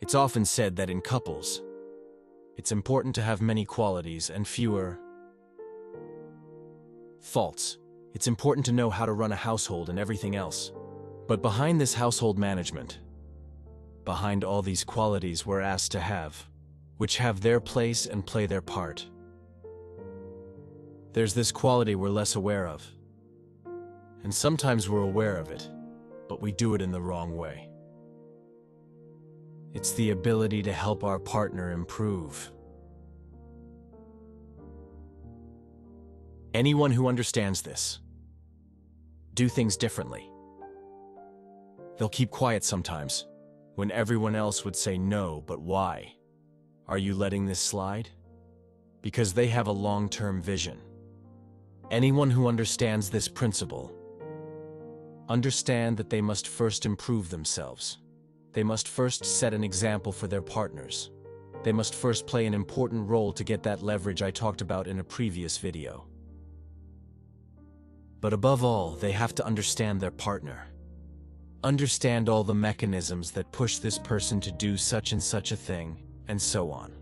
It's often said that in couples, it's important to have many qualities and fewer faults. It's important to know how to run a household and everything else. But behind this household management, behind all these qualities we're asked to have, which have their place and play their part, there's this quality we're less aware of. And sometimes we're aware of it, but we do it in the wrong way. It's the ability to help our partner improve. Anyone who understands this, do things differently. They'll keep quiet sometimes, when everyone else would say no, but why? Are you letting this slide? Because they have a long-term vision. Anyone who understands this principle, understand that they must first improve themselves. They must first set an example for their partners. They must first play an important role to get that leverage I talked about in a previous video. But above all, they have to understand their partner. Understand all the mechanisms that push this person to do such and such a thing, and so on.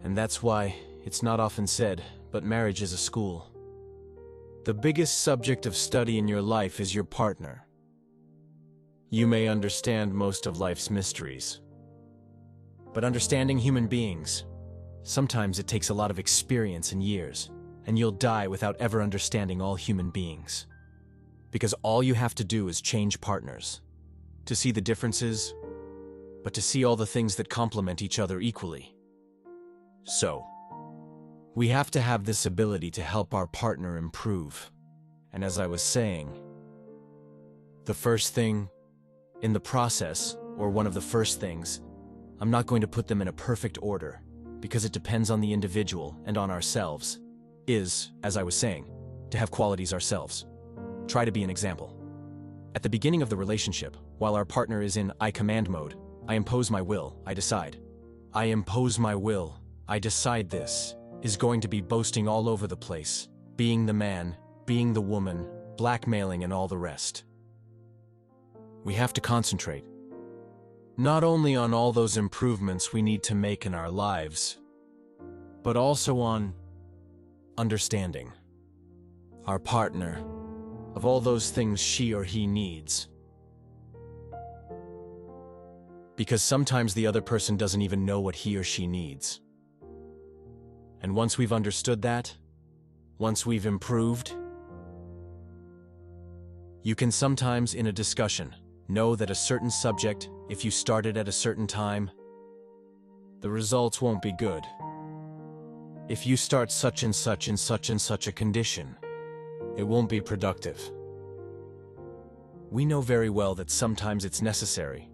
And that's why it's not often said, but marriage is a school. The biggest subject of study in your life is your partner. You may understand most of life's mysteries, but understanding human beings, sometimes it takes a lot of experience and years, and you'll die without ever understanding all human beings. Because all you have to do is change partners, to see the differences, but to see all the things that complement each other equally. So, we have to have this ability to help our partner improve. And as I was saying, the first thing in the process, or one of the first things, I'm not going to put them in a perfect order, because it depends on the individual and on ourselves, is, as I was saying, to have qualities ourselves. Try to be an example. At the beginning of the relationship, while our partner is in I command mode, I impose my will, I decide. I impose my will, I decide this, is going to be boasting all over the place, being the man, being the woman, blackmailing and all the rest. We have to concentrate, not only on all those improvements we need to make in our lives, but also on understanding our partner of all those things she or he needs. Because sometimes the other person doesn't even know what he or she needs. And once we've understood that, once we've improved, you can sometimes in a discussion know that a certain subject, if you started at a certain time, the results won't be good. If you start such and such in such and such a condition, it won't be productive. We know very well that sometimes it's necessary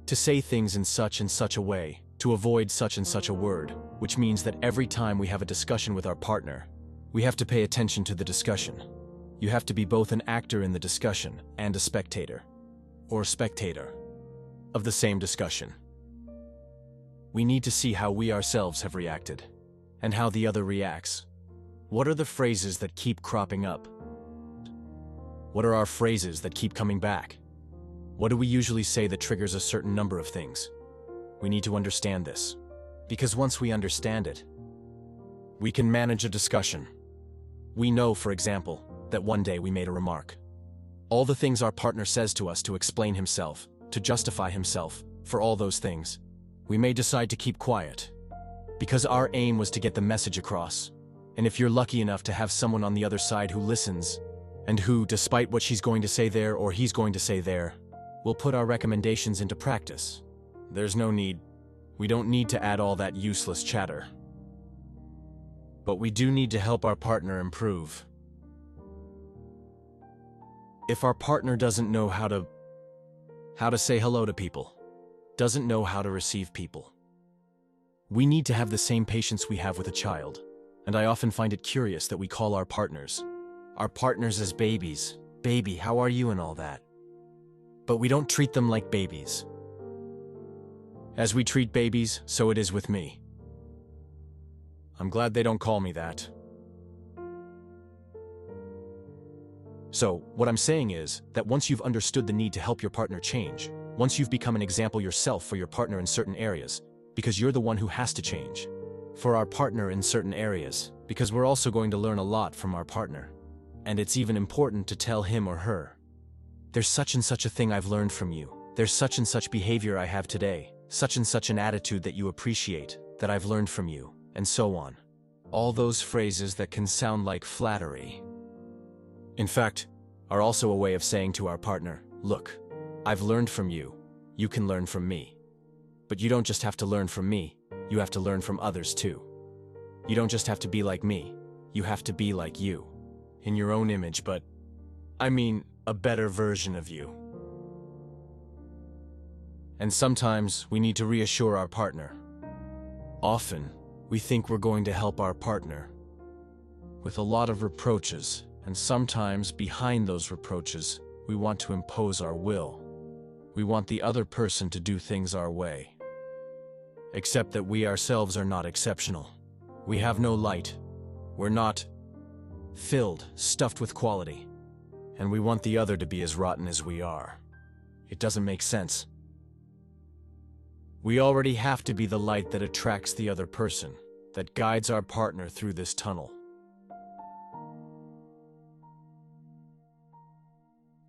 to say things in such and such a way, to avoid such and such a word, which means that every time we have a discussion with our partner, we have to pay attention to the discussion. You have to be both an actor in the discussion and a spectator, or spectator, of the same discussion. We need to see how we ourselves have reacted, and how the other reacts. What are the phrases that keep cropping up? What are our phrases that keep coming back? What do we usually say that triggers a certain number of things? We need to understand this, because once we understand it, we can manage a discussion. We know, for example, that one day we made a remark. All the things our partner says to us to explain himself, to justify himself, for all those things, we may decide to keep quiet, because our aim was to get the message across. And if you're lucky enough to have someone on the other side who listens, and who, despite what she's going to say there or he's going to say there, will put our recommendations into practice, there's no need. We don't need to add all that useless chatter. But we do need to help our partner improve. If our partner doesn't know how to say hello to people, doesn't know how to receive people, we need to have the same patience we have with a child. And I often find it curious that we call our partners as babies. Baby, how are you and all that? But we don't treat them like babies. As we treat babies, so it is with me. I'm glad they don't call me that. So, what I'm saying is that once you've understood the need to help your partner change, once you've become an example yourself for your partner in certain areas, because you're the one who has to change. For our partner in certain areas, because we're also going to learn a lot from our partner. And it's even important to tell him or her, there's such and such a thing I've learned from you. There's such and such behavior I have today, such and such an attitude that you appreciate, that I've learned from you, and so on. All those phrases that can sound like flattery, in fact, are also a way of saying to our partner, look, I've learned from you, you can learn from me. But you don't just have to learn from me, you have to learn from others too. You don't just have to be like me, you have to be like you. In your own image, but I mean, a better version of you. And sometimes we need to reassure our partner. Often, we think we're going to help our partner with a lot of reproaches, and sometimes behind those reproaches, we want to impose our will. We want the other person to do things our way. Except that we ourselves are not exceptional. We have no light. We're not filled, stuffed with quality. And we want the other to be as rotten as we are. It doesn't make sense. We already have to be the light that attracts the other person, that guides our partner through this tunnel.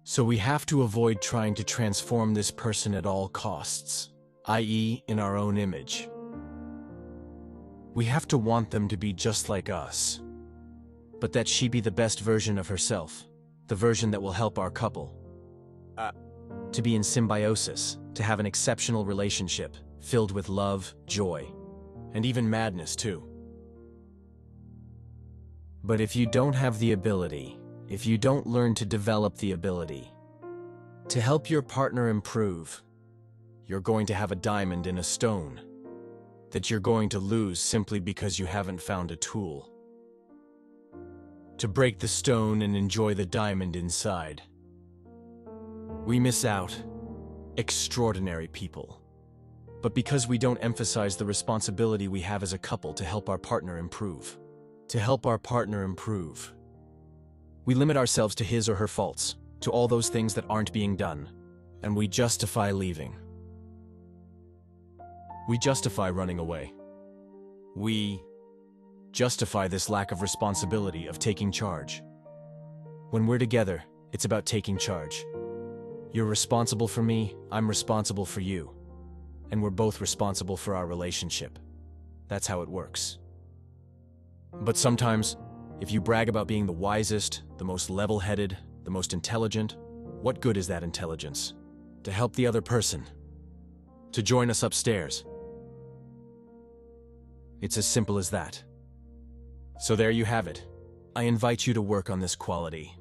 So we have to avoid trying to transform this person at all costs, i.e., in our own image. We have to want them to be just like us, but that she be the best version of herself, the version that will help our couple to be in symbiosis, to have an exceptional relationship filled with love, joy, and even madness too. But if you don't have the ability, if you don't learn to develop the ability to help your partner improve, you're going to have a diamond in a stone that you're going to lose simply because you haven't found a tool to break the stone and enjoy the diamond inside. We miss out. Extraordinary people. But because we don't emphasize the responsibility we have as a couple to help our partner improve. To help our partner improve. We limit ourselves to his or her faults, to all those things that aren't being done, and we justify leaving. We justify running away. We justify this lack of responsibility of taking charge. When we're together, it's about taking charge. You're responsible for me, I'm responsible for you. And we're both responsible for our relationship. That's how it works. But sometimes, if you brag about being the wisest, the most level-headed, the most intelligent, what good is that intelligence? To help the other person. To join us upstairs. It's as simple as that. So there you have it. I invite you to work on this quality,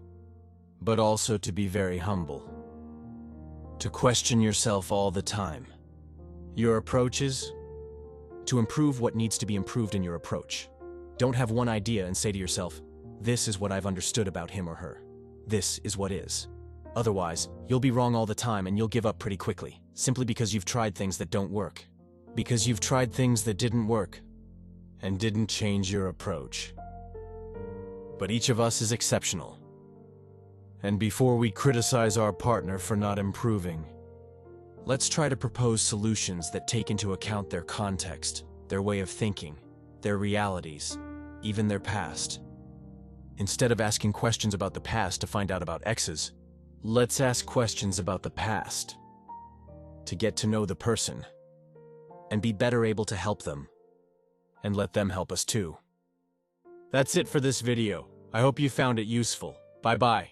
but also to be very humble. To question yourself all the time. Your approaches, to improve what needs to be improved in your approach. Don't have one idea and say to yourself, this is what I've understood about him or her. This is what is. Otherwise, you'll be wrong all the time and you'll give up pretty quickly, simply because you've tried things that don't work. Because you've tried things that didn't work, and didn't change your approach. But each of us is exceptional. And before we criticize our partner for not improving, let's try to propose solutions that take into account their context, their way of thinking, their realities, even their past. Instead of asking questions about the past to find out about exes, let's ask questions about the past to get to know the person and be better able to help them and let them help us too. That's it for this video. I hope you found it useful. Bye-bye.